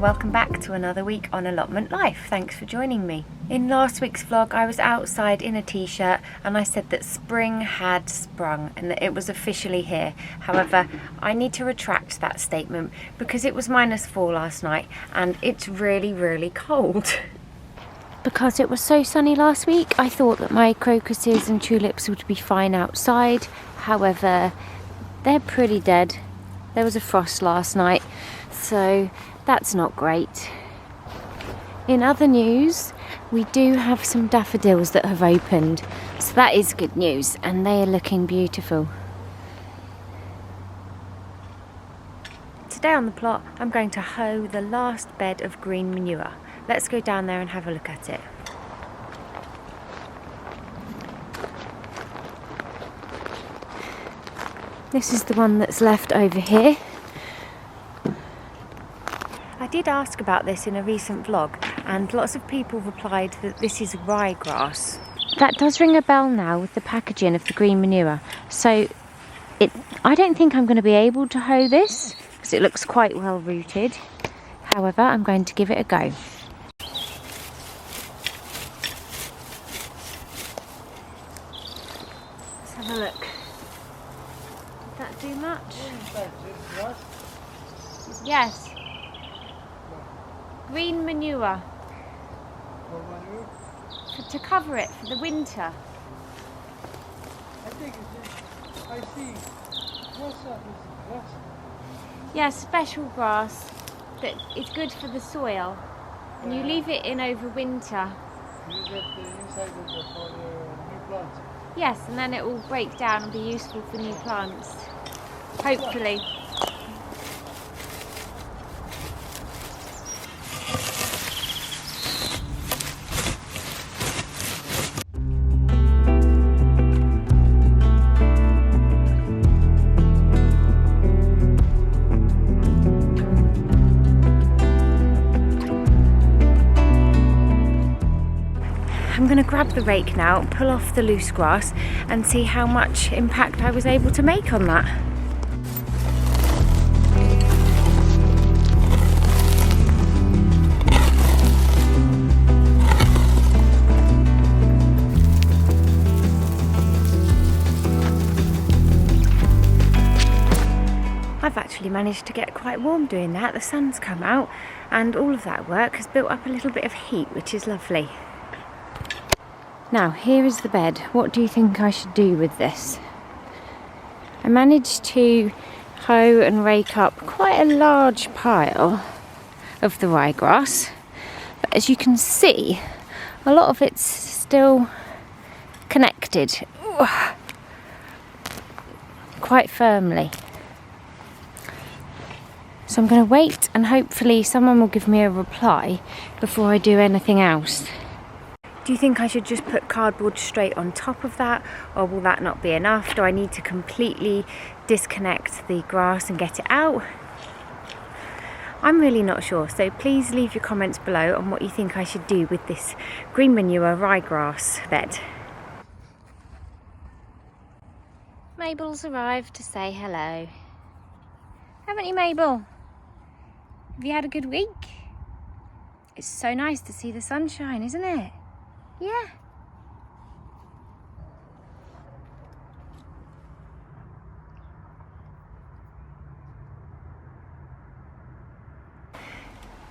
welcome back to another week on Allotment Life. Thanks for joining me. In last week's vlog I was outside in a t-shirt and I said that spring had sprung and that it was officially here. However, I need to retract that statement because it was -4 last night and it's really cold. Because it was so sunny last week, I thought that my crocuses and tulips would be fine outside. However, they're pretty dead. There was a frost last night, so that's not great. In other news, we do have some daffodils that have opened, so that is good news, and they are looking beautiful. Today on the plot, I'm going to hoe the last bed of green manure. Let's go down there and have a look at it. This is the one that's left over here. I did ask about this in a recent vlog and lots of people replied that this is ryegrass. That does ring a bell now with the packaging of the green manure. So I don't think I'm going to be able to hoe this because it looks quite well rooted. However, I'm going to give it a go. Let's have a look. Did that do much? Yes. Green manure. To cover it for the winter. I think I see grass. Yeah, special grass that is good for the soil. And you leave it in over winter. Use it inside for the new plants. Yes, and then it will break down and be useful for new plants. Hopefully. I'm going to grab the rake now, pull off the loose grass and see how much impact I was able to make on that. I've actually managed to get quite warm doing that. The sun's come out and all of that work has built up a little bit of heat, which is lovely. Now, here is the bed. What do you think I should do with this? I managed to hoe and rake up quite a large pile of the ryegrass, but as you can see, a lot of it's still connected quite firmly. So I'm going to wait and hopefully someone will give me a reply before I do anything else. Do you think I should just put cardboard straight on top of that, or will that not be enough? Do I need to completely disconnect the grass and get it out? I'm really not sure, so please leave your comments below on what you think I should do with this green manure ryegrass bed. Mabel's arrived to say hello. Haven't you, Mabel? Have you had a good week? It's so nice to see the sunshine, isn't it? Yeah.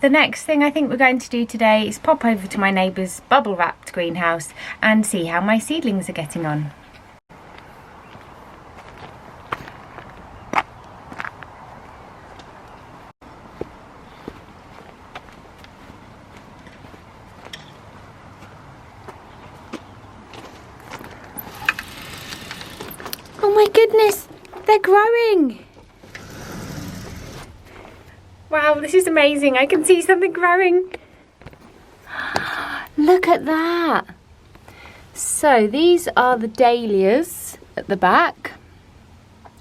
The next thing I think we're going to do today is pop over to my neighbour's bubble wrapped greenhouse and see how my seedlings are getting on. Oh my goodness, they're growing! Wow, this is amazing. I can see something growing. Look at that. So these are the dahlias at the back.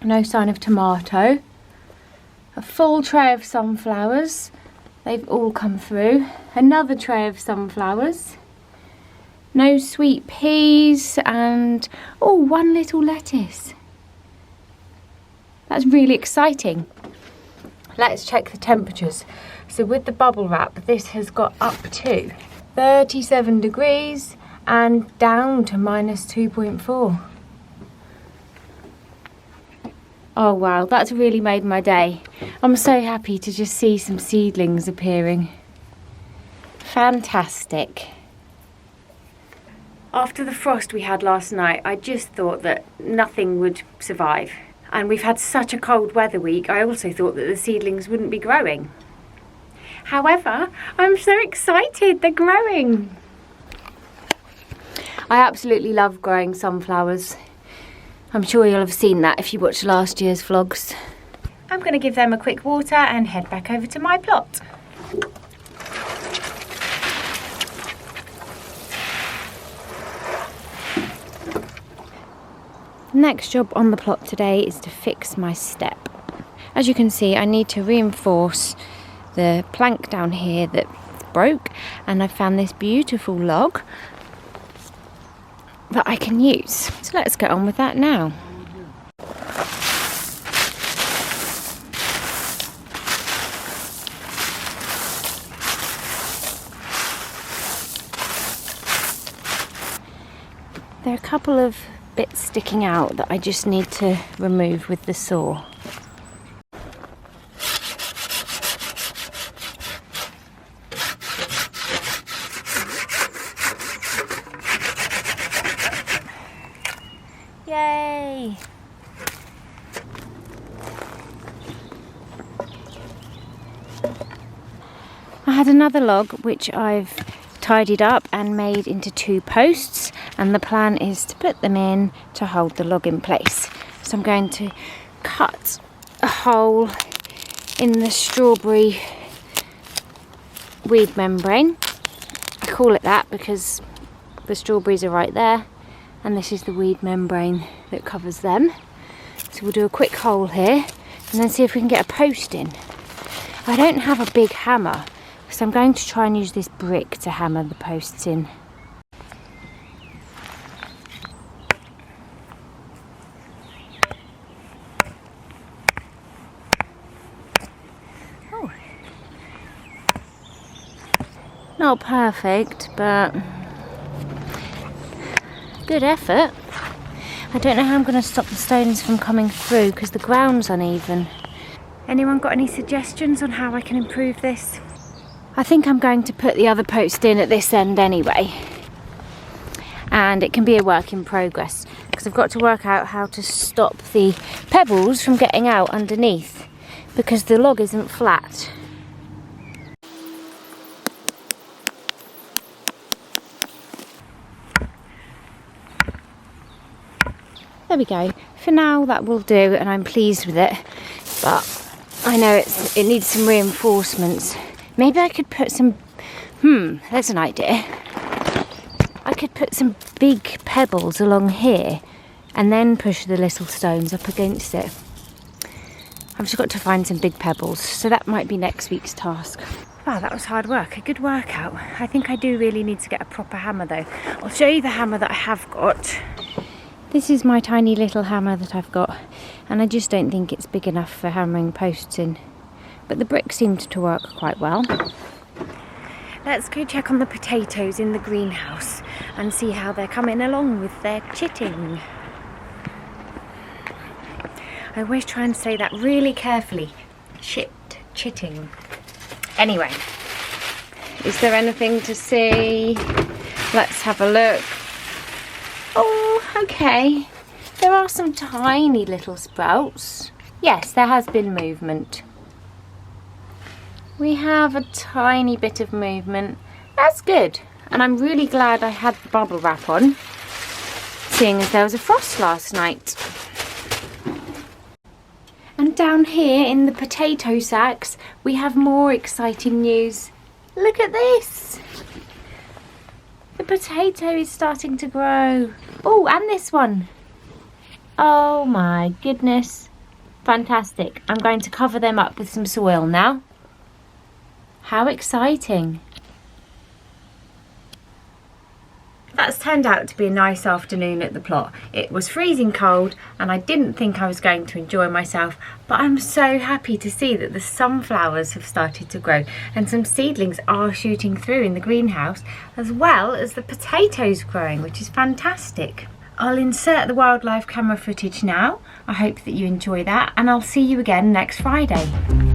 No sign of tomato. A full tray of sunflowers. They've all come through. Another tray of sunflowers. No sweet peas and, oh, one little lettuce. That's really exciting. Let's check the temperatures. So with the bubble wrap, this has got up to 37 degrees and down to -2.4. Oh wow, that's really made my day. I'm so happy to just see some seedlings appearing. Fantastic. After the frost we had last night, I just thought that nothing would survive. And we've had such a cold weather week, I also thought that the seedlings wouldn't be growing. However, I'm so excited, they're growing. I absolutely love growing sunflowers. I'm sure you'll have seen that if you watched last year's vlogs. I'm going to give them a quick water and head back over to my plot. Next job on the plot today is to fix my step. As you can see, I need to reinforce the plank down here that broke, and I found this beautiful log that I can use. So let's get on with that now. There are a couple of bits sticking out that I just need to remove with the saw. Yay! I had another log which I've tidied up and made into 2 posts, and the plan is to put them in to hold the log in place. So I'm going to cut a hole in the strawberry weed membrane. I call it that because the strawberries are right there, and this is the weed membrane that covers them. So we'll do a quick hole here and then see if we can get a post in. I don't have a big hammer, so I'm going to try and use this brick to hammer the posts in. Oh. Not perfect, but good effort. I don't know how I'm going to stop the stones from coming through because the ground's uneven. Anyone got any suggestions on how I can improve this? I think I'm going to put the other post in at this end anyway. And it can be a work in progress because I've got to work out how to stop the pebbles from getting out underneath because the log isn't flat. There we go. For now that will do and I'm pleased with it, but I know it needs some reinforcements. Maybe I could put some, there's an idea. I could put some big pebbles along here and then push the little stones up against it. I've just got to find some big pebbles, so that might be next week's task. Wow, that was hard work, a good workout. I think I do really need to get a proper hammer though. I'll show you the hammer that I have got. This is my tiny little hammer that I've got, and I just don't think it's big enough for hammering posts in. But the brick seemed to work quite well. Let's go check on the potatoes in the greenhouse and see how they're coming along with their chitting. I always try and say that really carefully. Chitting. Anyway, is there anything to see? Let's have a look. Oh, okay. There are some tiny little sprouts. Yes, there has been movement. We have a tiny bit of movement. That's good. And I'm really glad I had the bubble wrap on, seeing as there was a frost last night. And down here in the potato sacks, we have more exciting news. Look at this. The potato is starting to grow. Oh, and this one. Oh my goodness. Fantastic. I'm going to cover them up with some soil now. How exciting. That's turned out to be a nice afternoon at the plot. It was freezing cold and I didn't think I was going to enjoy myself, but I'm so happy to see that the sunflowers have started to grow and some seedlings are shooting through in the greenhouse, as well as the potatoes growing, which is fantastic. I'll insert the wildlife camera footage now. I hope that you enjoy that, and I'll see you again next Friday.